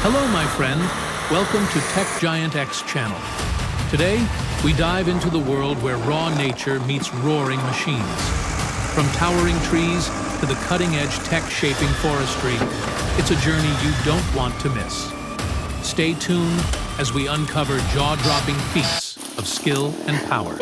Hello, my friend. Welcome to TechGiantX channel. Today, we dive into the world where raw nature meets roaring machines. From towering trees to the cutting-edge tech-shaping forestry, it's a journey you don't want to miss. Stay tuned as we uncover jaw-dropping feats of skill and power.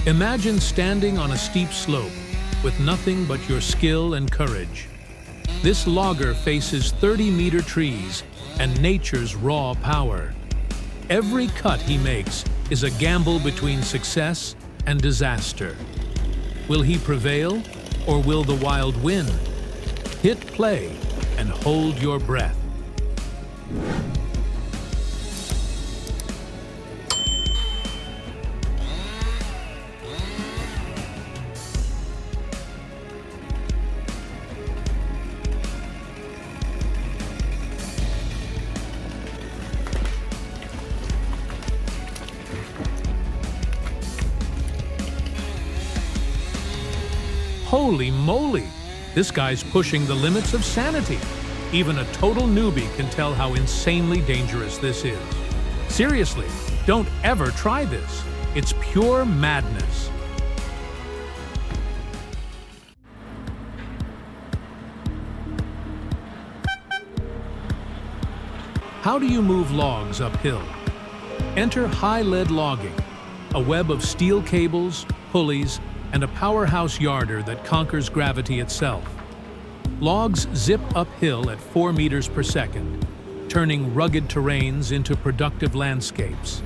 Imagine standing on a steep slope with nothing but your skill and courage. This logger faces 30-meter trees and nature's raw power. Every cut he makes is a gamble between success and disaster. Will he prevail, or will the wild win? Hit play and hold your breath. Holy moly! This guy's pushing the limits of sanity. Even a total newbie can tell how insanely dangerous this is. Seriously, don't ever try this. It's pure madness. How do you move logs uphill? Enter high-lead logging, a web of steel cables, pulleys, and a powerhouse yarder that conquers gravity itself. Logs zip uphill at 4 meters per second, turning rugged terrains into productive landscapes.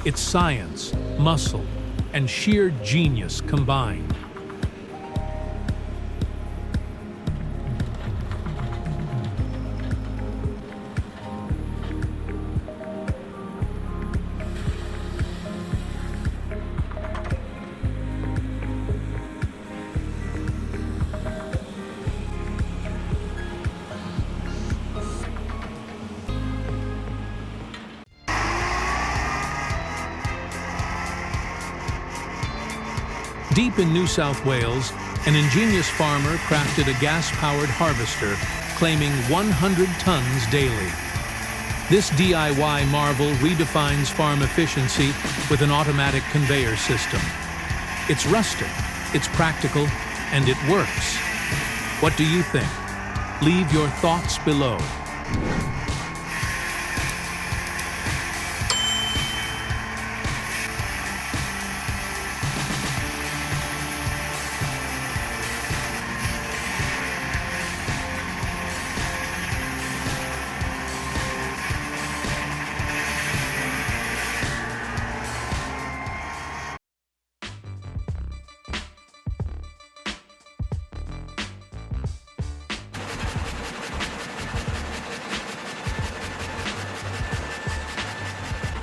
It's science, muscle, and sheer genius combined. Deep in New South Wales, an ingenious farmer crafted a gas-powered harvester claiming 100 tons daily. This DIY marvel redefines farm efficiency with an automatic conveyor system. It's rustic, it's practical, and it works. What do you think? Leave your thoughts below.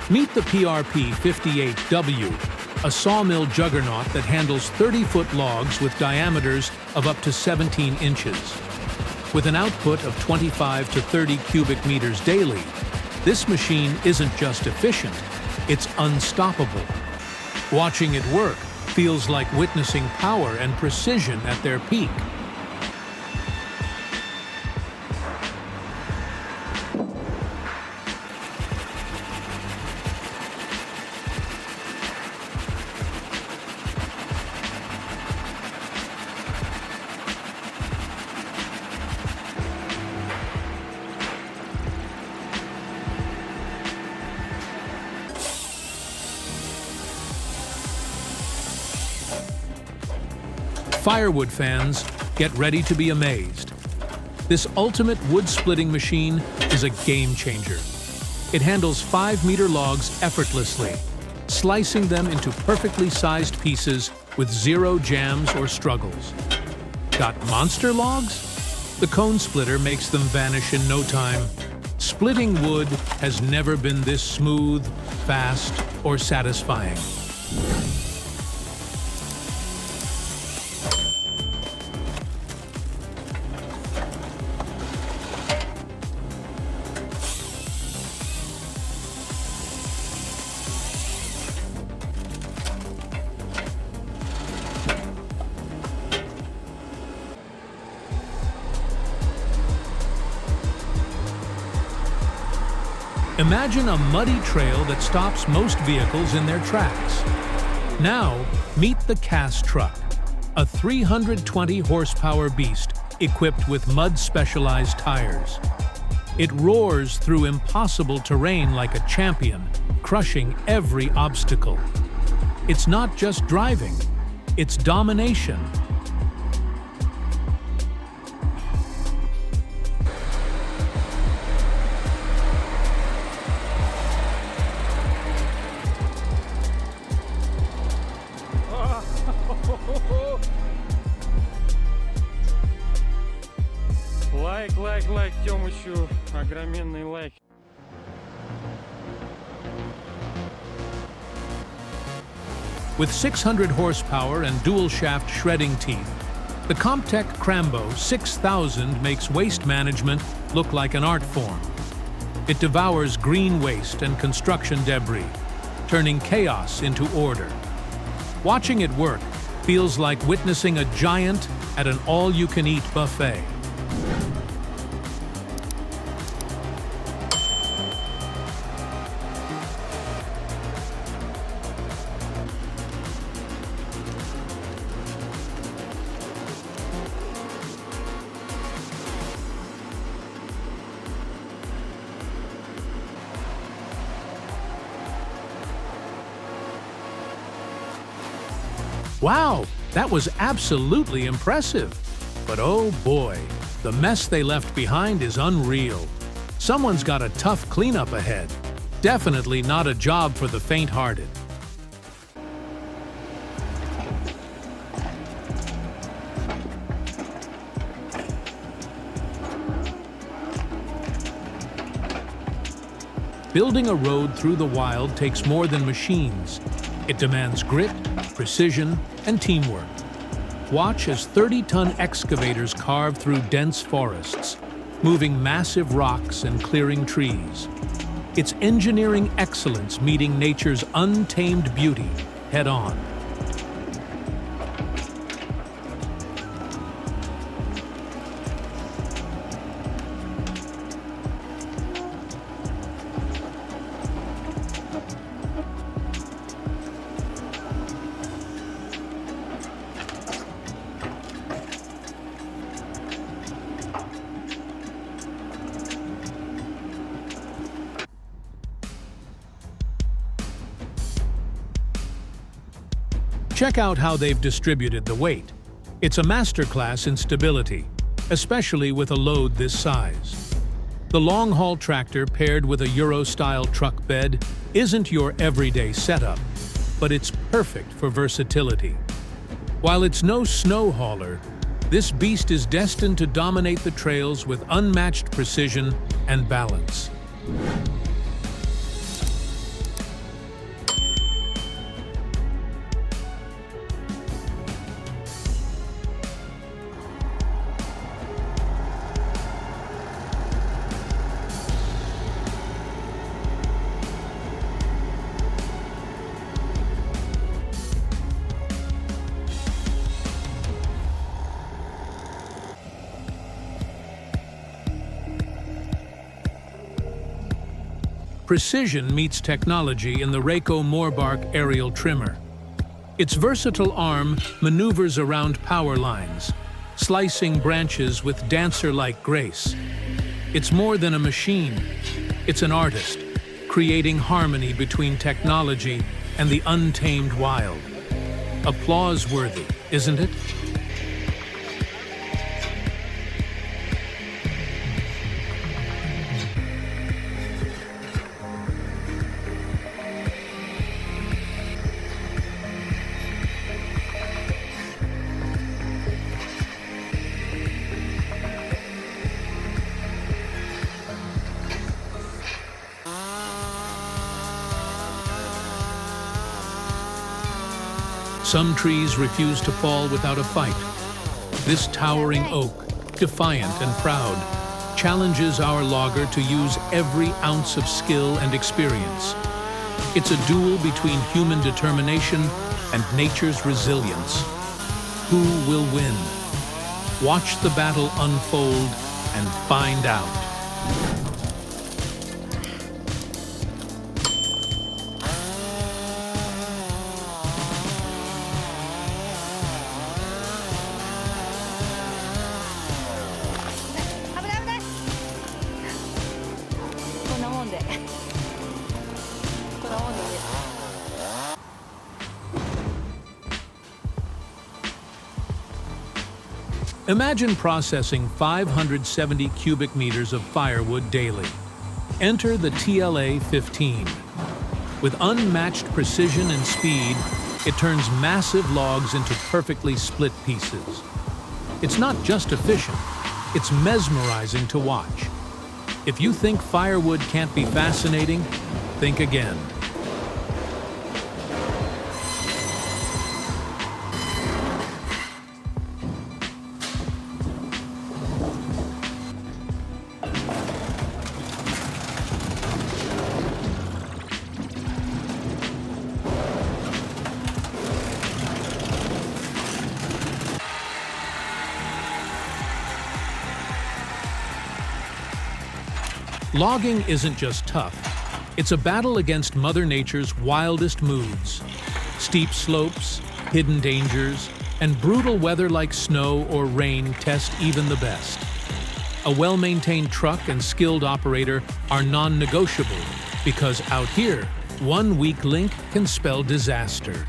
Meet the PRP-58W, a Sawmill Juggernaut that handles 30-foot logs with diameters of up to 17 inches. With an output of 25 to 30 cubic meters daily, this machine isn't just efficient, it's unstoppable. Watching it work feels like witnessing power and precision at their peak. Firewood fans, get ready to be amazed. This ultimate wood-splitting machine is a game-changer. It handles 5-meter logs effortlessly, slicing them into perfectly sized pieces with zero jams or struggles. Got monster logs? The cone splitter makes them vanish in no time. Splitting wood has never been this smooth, fast, or satisfying. Imagine a muddy trail that stops most vehicles in their tracks. Now, meet the cast truck, a 320 horsepower beast equipped with mud-specialized tires. It roars through impossible terrain like a champion, crushing every obstacle. It's not just driving, it's domination. Лайк, Тёмычу, огроменный лайк. With 600 horsepower and dual-shaft shredding teeth, the Comptech Crambo 6000 makes waste management look like an art form. It devours green waste and construction debris, turning chaos into order. Watching it work feels like witnessing a giant at an all-you-can-eat buffet. Wow, that was absolutely impressive. But oh boy, the mess they left behind is unreal. Someone's got a tough cleanup ahead. Definitely not a job for the faint-hearted. Building a road through the wild takes more than machines. It demands grit, precision, and teamwork. Watch as 30-ton excavators carve through dense forests, moving massive rocks and clearing trees. It's engineering excellence meeting nature's untamed beauty head-on. Check out how they've distributed the weight. It's a masterclass in stability, especially with a load this size. The long-haul tractor paired with a Euro-style truck bed isn't your everyday setup, but it's perfect for versatility. While it's no snow hauler, this beast is destined to dominate the trails with unmatched precision and balance. Precision meets technology in the Rayco Moorbark aerial trimmer. Its versatile arm maneuvers around power lines, slicing branches with dancer-like grace. It's more than a machine. It's an artist, creating harmony between technology and the untamed wild. Applause-worthy, isn't it? Some trees refuse to fall without a fight. This towering oak, defiant and proud, challenges our logger to use every ounce of skill and experience. It's a duel between human determination and nature's resilience. Who will win? Watch the battle unfold and find out. Imagine processing 570 cubic meters of firewood daily. Enter the TLA-15. With unmatched precision and speed, it turns massive logs into perfectly split pieces. It's not just efficient, it's mesmerizing to watch. If you think firewood can't be fascinating, think again. Logging isn't just tough, it's a battle against Mother Nature's wildest moods. Steep slopes, hidden dangers, and brutal weather like snow or rain test even the best. A well-maintained truck and skilled operator are non-negotiable because out here, one weak link can spell disaster.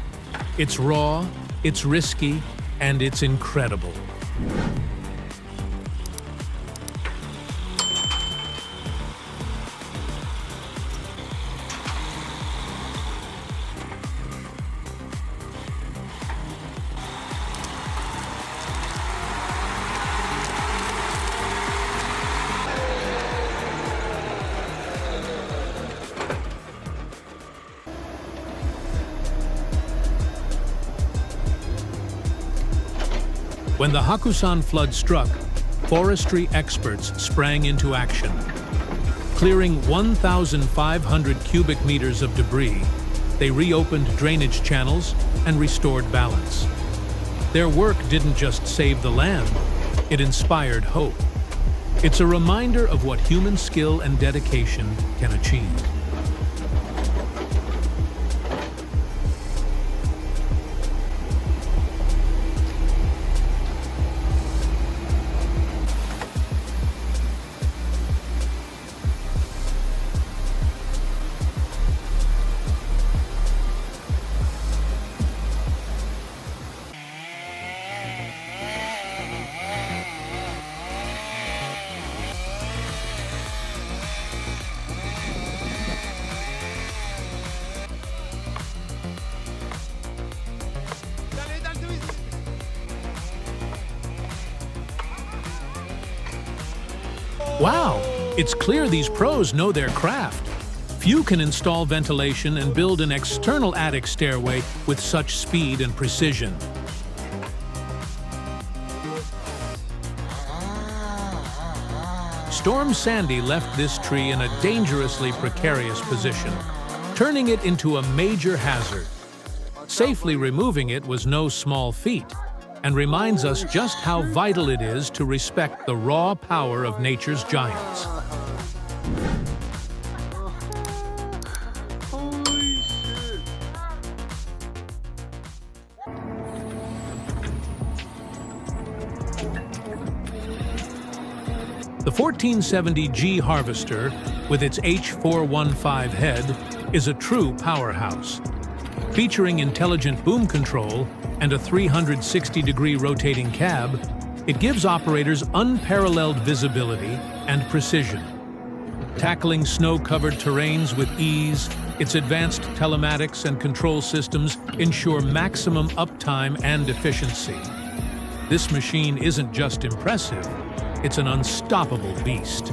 It's raw, it's risky, and it's incredible. When the Hakusan flood struck, forestry experts sprang into action. Clearing 1,500 cubic meters of debris, they reopened drainage channels and restored balance. Their work didn't just save the land, it inspired hope. It's a reminder of what human skill and dedication can achieve. Wow, it's clear these pros know their craft. Few can install ventilation and build an external attic stairway with such speed and precision. Storm Sandy left this tree in a dangerously precarious position, turning it into a major hazard. Safely removing it was no small feat, and reminds us just how vital it is to respect the raw power of nature's giants. The 1470G harvester, with its H415 head, is a true powerhouse. Featuring intelligent boom control and a 360-degree rotating cab, it gives operators unparalleled visibility and precision. Tackling snow-covered terrains with ease, its advanced telematics and control systems ensure maximum uptime and efficiency. This machine isn't just impressive, it's an unstoppable beast.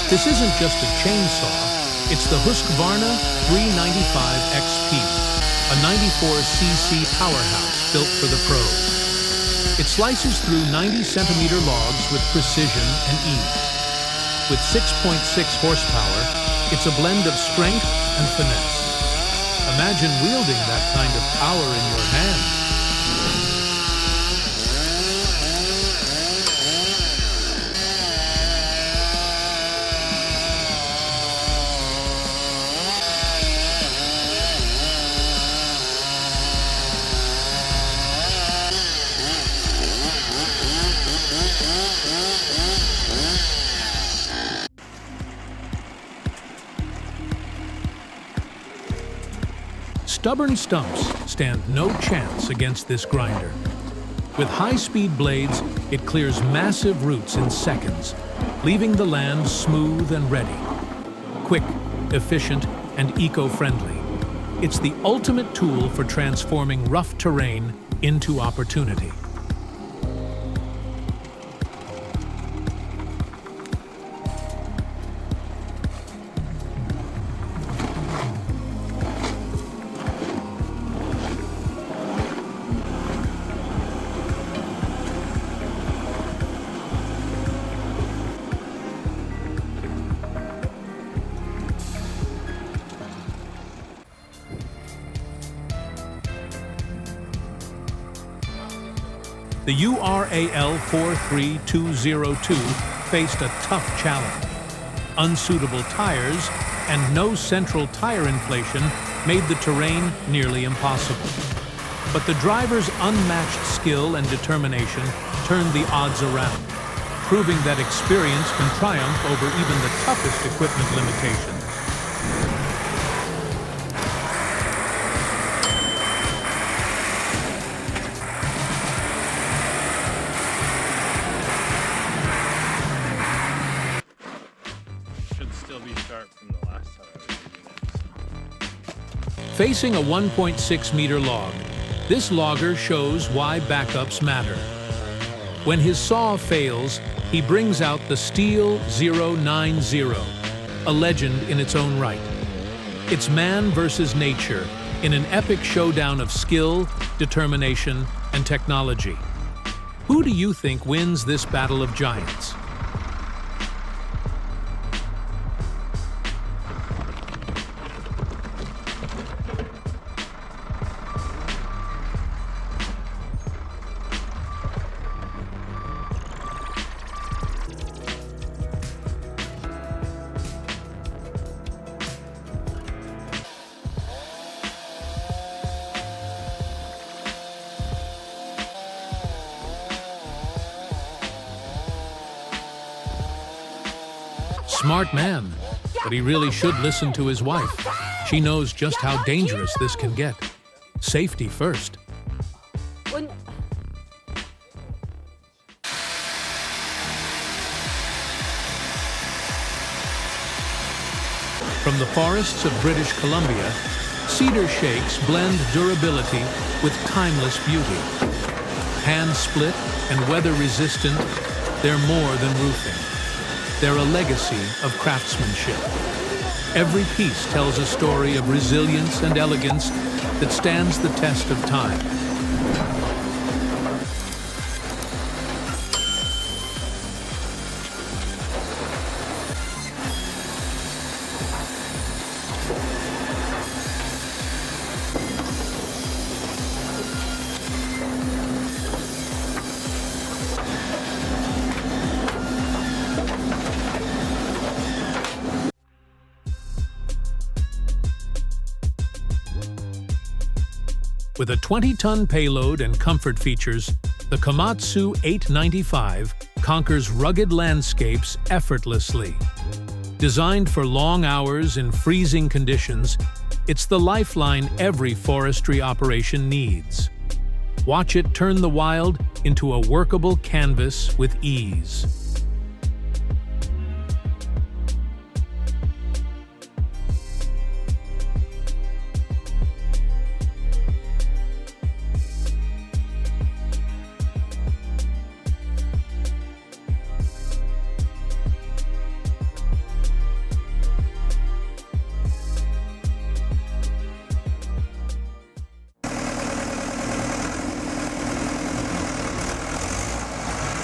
This isn't just a chainsaw, it's the Husqvarna 395 XP, a 94cc powerhouse built for the pros. It slices through 90-centimeter logs with precision and ease. With 6.6 horsepower, it's a blend of strength and finesse. Imagine wielding that kind of power in your hands. stubborn stumps stand no chance against this grinder. With high-speed blades, it clears massive roots in seconds, leaving the land smooth and ready. Quick, efficient, and eco-friendly. It's the ultimate tool for transforming rough terrain into opportunity. The URAL 43202 faced a tough challenge. Unsuitable tires and no central tire inflation made the terrain nearly impossible. But the driver's unmatched skill and determination turned the odds around, proving that experience can triumph over even the toughest equipment limitations. Facing a 1.6-meter log, this logger shows why backups matter. When his saw fails, he brings out the Steel 090, a legend in its own right. It's man versus nature in an epic showdown of skill, determination, and technology. Who do you think wins this battle of giants? Smart man, but he really should listen to his wife. She knows just how dangerous this can get. Safety first. From the forests of British Columbia, cedar shakes blend durability with timeless beauty. Hand-split and weather-resistant, they're more than roofing. They're a legacy of craftsmanship. Every piece tells a story of resilience and elegance that stands the test of time. With a 20-ton payload and comfort features, the Komatsu 895 conquers rugged landscapes effortlessly. Designed for long hours in freezing conditions, it's the lifeline every forestry operation needs. Watch it turn the wild into a workable canvas with ease.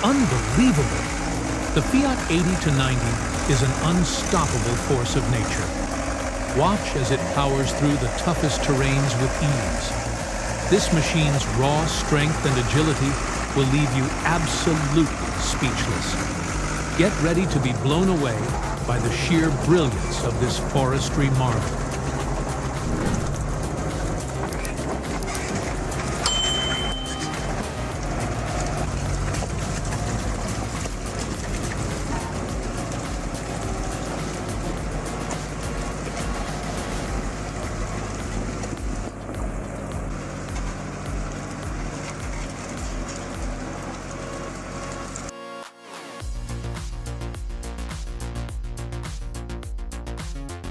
Unbelievable! The Fiat 80 to 90 is an unstoppable force of nature. Watch as it powers through the toughest terrains with ease. This machine's raw strength and agility will leave you absolutely speechless. Get ready to be blown away by the sheer brilliance of this forestry marvel.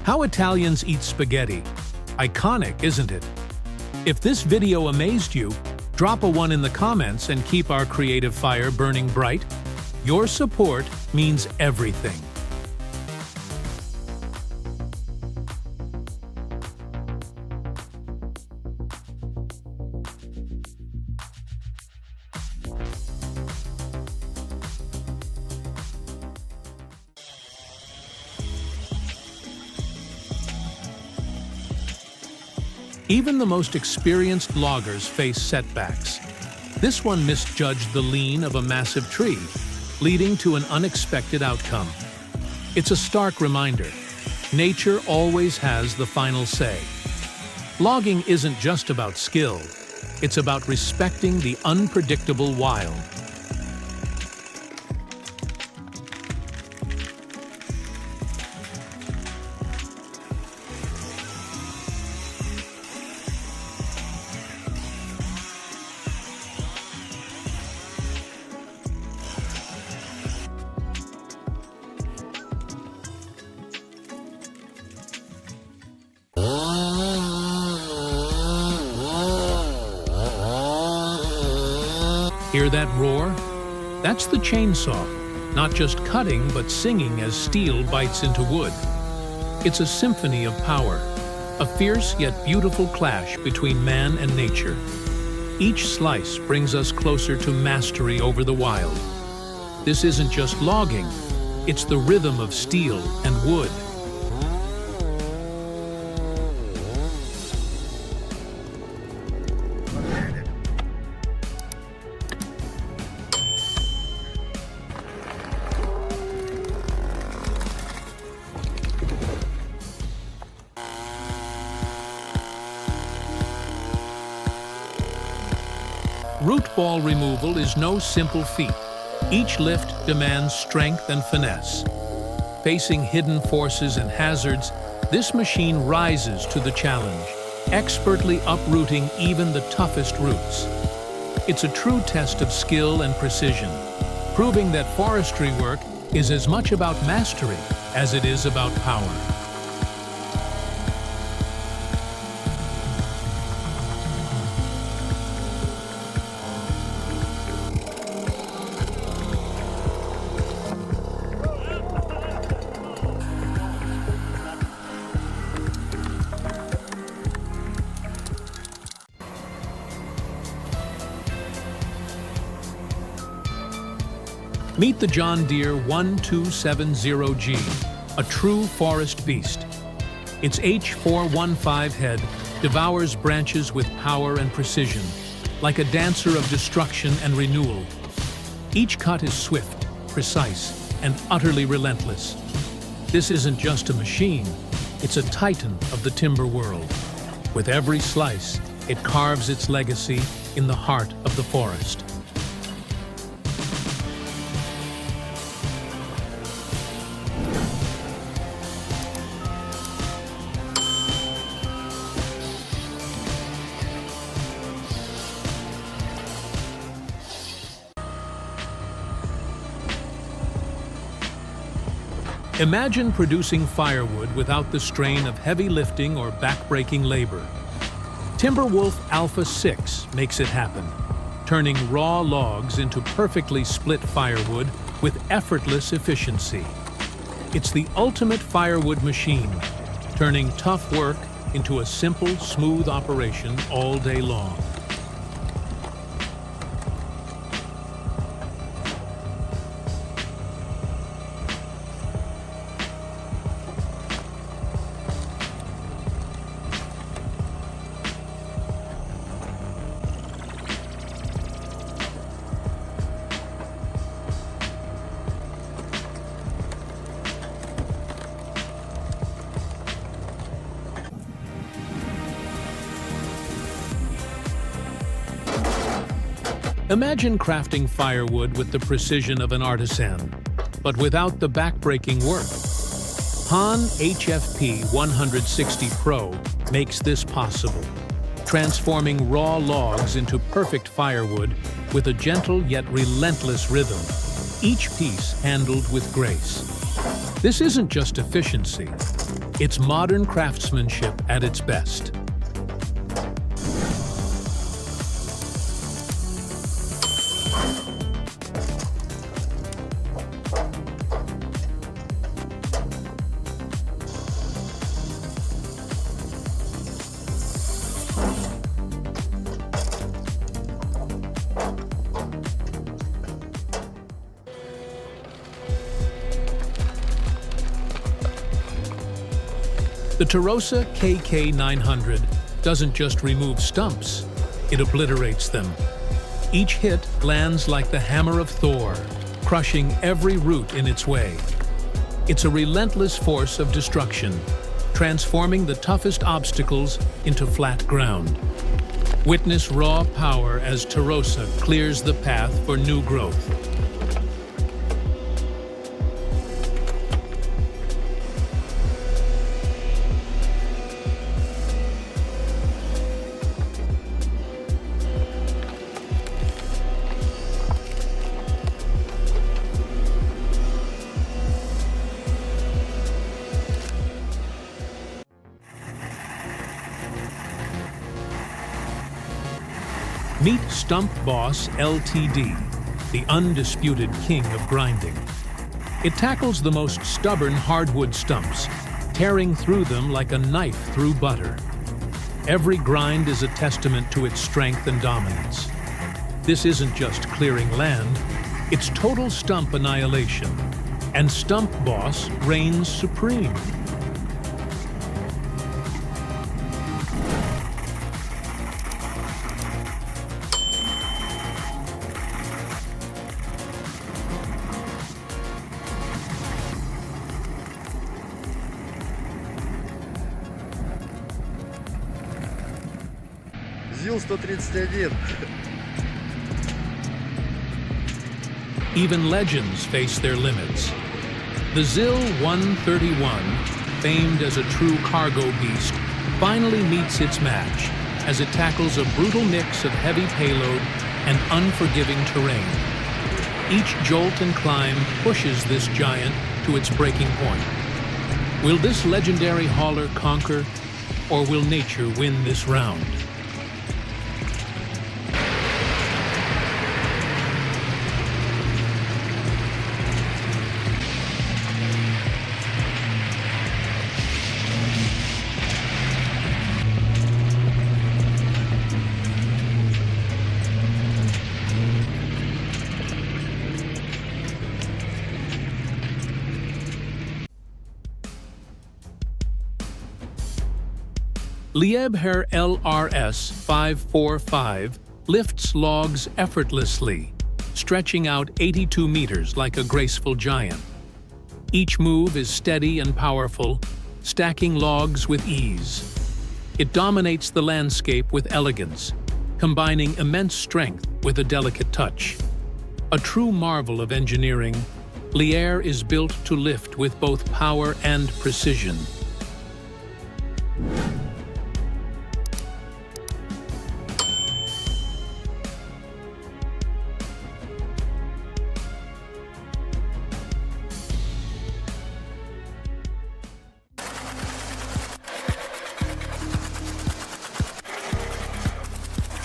How Italians eat spaghetti. Iconic, isn't it? If this video amazed you, drop a 1 in the comments and keep our creative fire burning bright. Your support means everything. Even the most experienced loggers face setbacks. This one misjudged the lean of a massive tree, leading to an unexpected outcome. It's a stark reminder. Nature always has the final say. Logging isn't just about skill. It's about respecting the unpredictable wild. Hear that roar? That's the chainsaw, not just cutting but singing as steel bites into wood. It's a symphony of power, a fierce yet beautiful clash between man and nature. Each slice brings us closer to mastery over the wild. This isn't just logging, it's the rhythm of steel and wood. Root ball removal is no simple feat. Each lift demands strength and finesse. Facing hidden forces and hazards, this machine rises to the challenge, expertly uprooting even the toughest roots. It's a true test of skill and precision, proving that forestry work is as much about mastery as it is about power. Meet the John Deere 1270G, a true forest beast. Its H415 head devours branches with power and precision, like a dancer of destruction and renewal. Each cut is swift, precise, and utterly relentless. This isn't just a machine, it's a titan of the timber world. With every slice, it carves its legacy in the heart of the forest. Imagine producing firewood without the strain of heavy lifting or back-breaking labor. Timberwolf Alpha 6 makes it happen, turning raw logs into perfectly split firewood with effortless efficiency. It's the ultimate firewood machine, turning tough work into a simple, smooth operation all day long. Imagine crafting firewood with the precision of an artisan, but without the back-breaking work. Han HFP 160 Pro makes this possible, transforming raw logs into perfect firewood with a gentle yet relentless rhythm, each piece handled with grace. This isn't just efficiency, it's modern craftsmanship at its best. The Tarosa KK900 doesn't just remove stumps, it obliterates them. Each hit lands like the hammer of Thor, crushing every root in its way. It's a relentless force of destruction, transforming the toughest obstacles into flat ground. Witness raw power as Tarosa clears the path for new growth. Meet Stump Boss LTD, the undisputed king of grinding. It tackles the most stubborn hardwood stumps, tearing through them like a knife through butter. Every grind is a testament to its strength and dominance. This isn't just clearing land, it's total stump annihilation, and Stump Boss reigns supreme. ЗИЛ 131. Even legends face their limits. The ZIL 131, famed as a true cargo beast, finally meets its match as it tackles a brutal mix of heavy payload and unforgiving terrain. Each jolt and climb pushes this giant to its breaking point. Will this legendary hauler conquer, or will nature win this round? Liebherr LRS 545 lifts logs effortlessly, stretching out 82 meters like a graceful giant. Each move is steady and powerful, stacking logs with ease. It dominates the landscape with elegance, combining immense strength with a delicate touch. A true marvel of engineering, Liebherr is built to lift with both power and precision.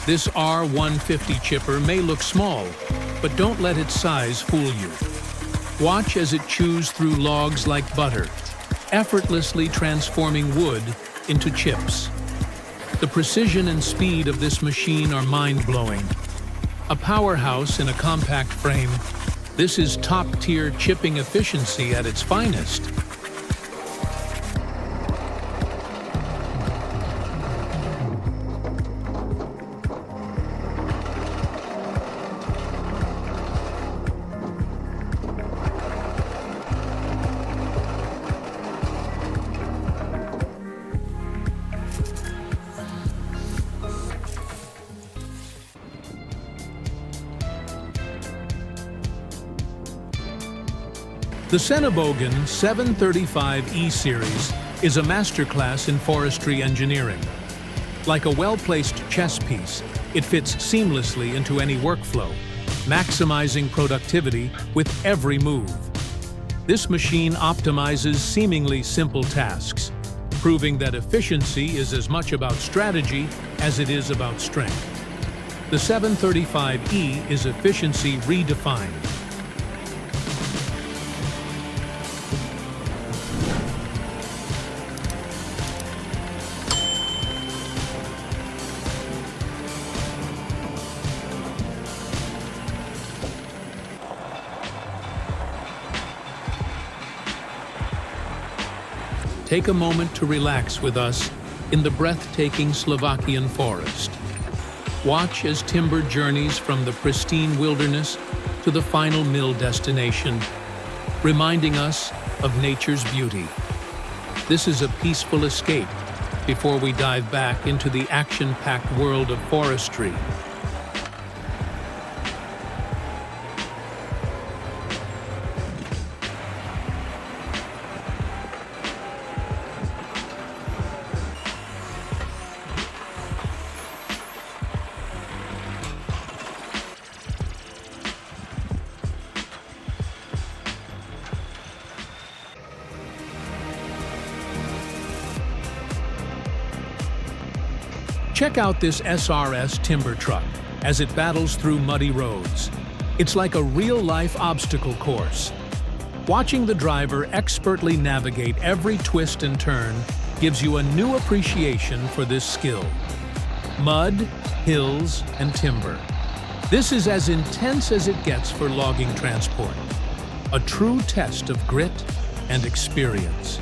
This R150 chipper may look small, but don't let its size fool you. Watch as it chews through logs like butter, effortlessly transforming wood into chips. The precision and speed of this machine are mind-blowing. A powerhouse in a compact frame, this is top-tier chipping efficiency at its finest. The Senebogen 735E series is a masterclass in forestry engineering. Like a well-placed chess piece, it fits seamlessly into any workflow, maximizing productivity with every move. This machine optimizes seemingly simple tasks, proving that efficiency is as much about strategy as it is about strength. The 735E is efficiency redefined. Take a moment to relax with us in the breathtaking Slovakian forest. Watch as timber journeys from the pristine wilderness to the final mill destination, reminding us of nature's beauty. This is a peaceful escape before we dive back into the action-packed world of forestry. Check out this SRS timber truck as it battles through muddy roads. It's like a real-life obstacle course. Watching the driver expertly navigate every twist and turn gives you a new appreciation for this skill. Mud, hills, and timber. This is as intense as it gets for logging transport. A true test of grit and experience.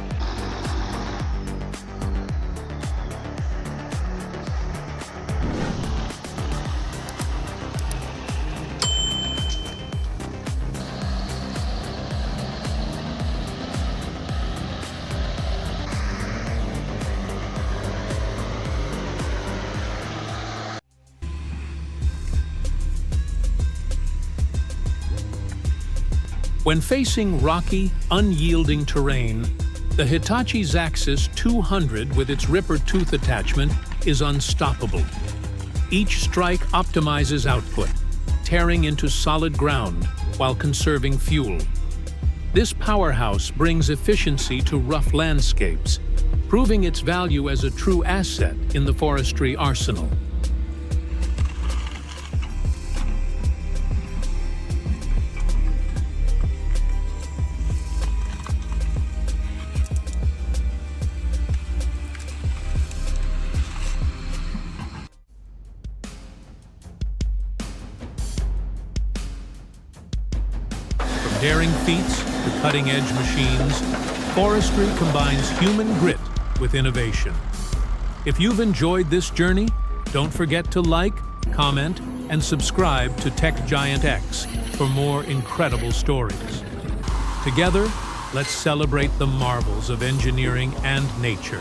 When facing rocky, unyielding terrain, the Hitachi Zaxxas 200 with its ripper tooth attachment is unstoppable. Each strike optimizes output, tearing into solid ground while conserving fuel. This powerhouse brings efficiency to rough landscapes, proving its value as a true asset in the forestry arsenal. Daring feats to cutting-edge machines, forestry combines human grit with innovation. If you've enjoyed this journey, don't forget to like, comment, and subscribe to TechGiantX for more incredible stories. Together, let's celebrate the marvels of engineering and nature.